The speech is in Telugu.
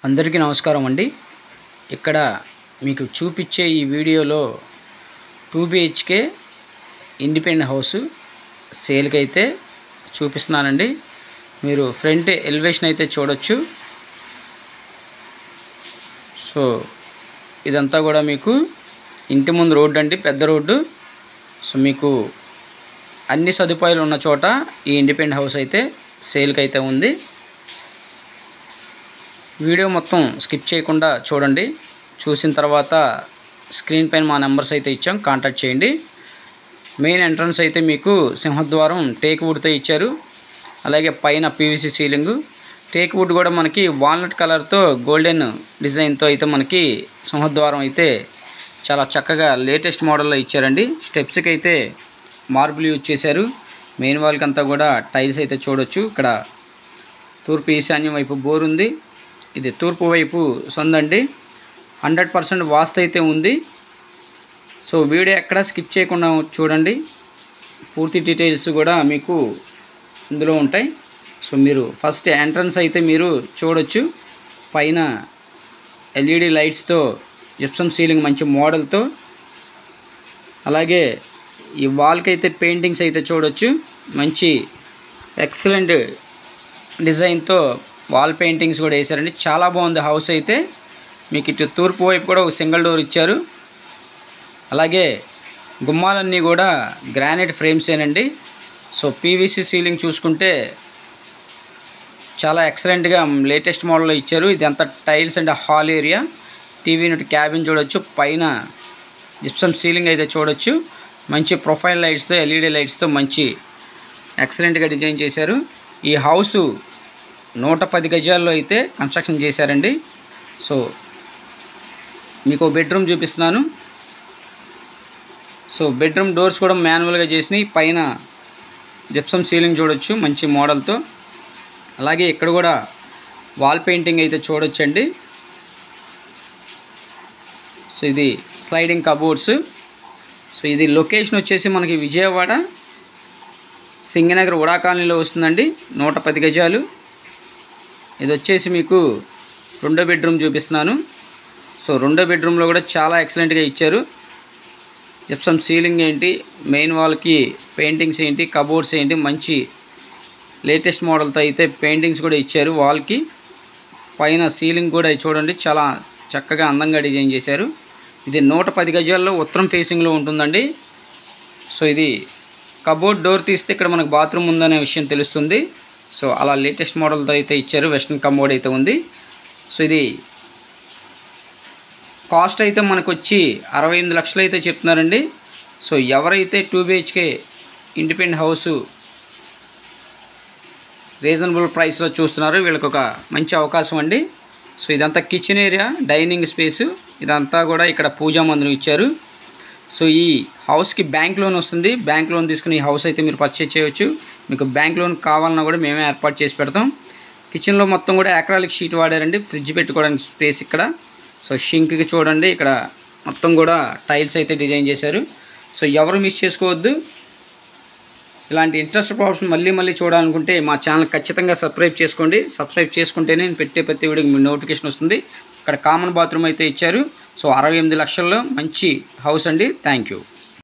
అందరికీ నమస్కారం అండి. ఇక్కడ మీకు చూపించే ఈ వీడియోలో 2 BHK ఇండిపెండెంట్ హౌస్ సేల్కి అయితే చూపిస్తున్నానండి. మీరు ఫ్రంట్ ఎలివేషన్ అయితే చూడొచ్చు. సో ఇదంతా కూడా మీకు ఇంటి ముందు రోడ్డు అండి, పెద్ద రోడ్డు. సో మీకు అన్ని సదుపాయాలు ఉన్న చోట ఈ ఇండిపెండెంట్ హౌస్ అయితే సేల్కి అయితే ఉంది. వీడియో మొత్తం స్కిప్ చేయకుండా చూడండి. చూసిన తర్వాత స్క్రీన్ పైన మా నెంబర్స్ అయితే ఇచ్చాం, కాంటాక్ట్ చేయండి. మెయిన్ ఎంట్రన్స్ అయితే మీకు సింహద్వారం టేక్ వుడ్తో ఇచ్చారు. అలాగే పైన PVC సీలింగు, టేక్ వుడ్ కూడా మనకి వాల్నట్ కలర్తో గోల్డెన్ డిజైన్తో అయితే మనకి సింహద్వారం అయితే చాలా చక్కగా లేటెస్ట్ మోడల్లో ఇచ్చారండి. స్టెప్స్కి అయితే మార్బుల్ యూజ్ చేశారు. మెయిన్ వాల్కి అంతా కూడా టైల్స్ అయితే చూడొచ్చు. ఇక్కడ తూర్పు ఈశాన్యం వైపు బోర్ ఉంది. ఇది తూర్పు వైపు సొందండి. 100% వాస్తు అయితే ఉంది. సో వీడియో ఎక్కడ స్కిప్ చేయకుండా చూడండి. పూర్తి డీటెయిల్స్ కూడా మీకు ఇందులో ఉంటాయి. సో మీరు ఫస్ట్ ఎంట్రన్స్ అయితే మీరు చూడొచ్చు. పైన LED లైట్స్తో జిప్సమ్ సీలింగ్ మంచి మోడల్తో, అలాగే ఈ వాల్కి అయితే పెయింటింగ్స్ అయితే చూడొచ్చు. మంచి ఎక్సలెంట్ డిజైన్తో వాల్ పెయింటింగ్స్ కూడా వేశారండి. చాలా బాగుంది హౌస్ అయితే. మీకు ఇటు తూర్పు వైపు కూడా ఒక సింగిల్ డోర్ ఇచ్చారు. అలాగే గుమ్మాలన్నీ కూడా గ్రానైట్ ఫ్రేమ్సేనండి. సో PVC సీలింగ్ చూసుకుంటే చాలా ఎక్సలెంట్గా లేటెస్ట్ మోడల్లో ఇచ్చారు. ఇదంతా tiles and hall area, TV unit, cabin చూడొచ్చు. పైన జిప్సమ్ సీలింగ్ అయితే చూడొచ్చు. మంచి ప్రొఫైల్ లైట్స్తో, LED లైట్స్తో మంచి ఎక్సలెంట్గా డిజైన్ చేశారు. ఈ హౌసు 110 గజాల్లో అయితే కన్స్ట్రక్షన్ చేశారండి. సో మీకు బెడ్రూమ్ చూపిస్తున్నాను. సో బెడ్రూమ్ డోర్స్ కూడా మాన్యువల్గా చేసినాయి. పైన జిప్సమ్ సీలింగ్ చూడొచ్చు మంచి మోడల్తో. అలాగే ఇక్కడ కూడా వాల్ పెయింటింగ్ అయితే చూడొచ్చండి. సో ఇది స్లైడింగ్ కబోర్డ్స్. సో ఇది లొకేషన్ వచ్చేసి మనకి విజయవాడ సింగనగర్ ఉడా కాలనీలో వస్తుందండి. 110 గజాలు. ఇది వచ్చేసి మీకు రెండో బెడ్రూమ్ చూపిస్తున్నాను. సో రెండో బెడ్రూమ్లో కూడా చాలా ఎక్సలెంట్గా ఇచ్చారు. జిప్సమ్ సీలింగ్ ఏంటి, మెయిన్ వాల్కి పెయింటింగ్స్ ఏంటి, కబోర్డ్స్ ఏంటి, మంచి లేటెస్ట్ మోడల్తో అయితే పెయింటింగ్స్ కూడా ఇచ్చారు వాల్కి. పైన సీలింగ్ కూడా చూడండి, చాలా చక్కగా అందంగా డిజైన్ చేశారు. ఇది 110 గజాల్లో ఉత్తరం ఫేసింగ్లో ఉంటుందండి. సో ఇది కబోర్డ్ డోర్ తీస్తే ఇక్కడ మనకు బాత్రూమ్ ఉందనే విషయం తెలుస్తుంది. సో అలా లేటెస్ట్ మోడల్తో అయితే ఇచ్చారు. వెస్ట్రన్ కమోడ్ అయితే ఉంది. సో ఇది కాస్ట్ అయితే మనకు వచ్చి 68 లక్షలు అయితే చెప్తున్నారండి. సో ఎవరైతే 2 BHK ఇండిపెండెంట్ హౌసు రీజనబుల్ ప్రైస్లో చూస్తున్నారో వీళ్ళకి ఒక మంచి అవకాశం అండి. సో ఇదంతా కిచెన్ ఏరియా, డైనింగ్ స్పేసు, ఇదంతా కూడా ఇక్కడ పూజా మందిరం ఇచ్చారు. సో ఈ హౌస్కి బ్యాంక్ లోన్ వస్తుంది. బ్యాంక్ లోన్ తీసుకుని ఈ హౌస్ అయితే మీరు పర్చేజ్ చేయవచ్చు. మీకు బ్యాంక్ లోన్ కావాలన్నా కూడా మేమే ఏర్పాటు చేసి పెడతాం. కిచెన్లో మొత్తం కూడా అక్రాలిక్ షీట్ వాడారండి. ఫ్రిడ్జ్ పెట్టుకోవడానికి స్పేస్ ఇక్కడ. సో షింక్కి చూడండి, ఇక్కడ మొత్తం కూడా టైల్స్ అయితే డిజైన్ చేశారు. సో ఎవరు మిస్ చేసుకోవద్దు. ఇలాంటి ఇంట్రెస్ట్ ప్రాబ్లమ్స్ మళ్ళీ చూడాలనుకుంటే మా ఛానల్ ఖచ్చితంగా సబ్స్క్రైబ్ చేసుకోండి. సబ్స్క్రైబ్ చేసుకుంటేనే నేను పెట్టే ప్రతి వీడియోకి మీ నోటిఫికేషన్ వస్తుంది. ఇక్కడ కామన్ బాత్రూమ్ అయితే ఇచ్చారు. సో 68 లక్షల్లో మంచి హౌస్ అండి. Thank you.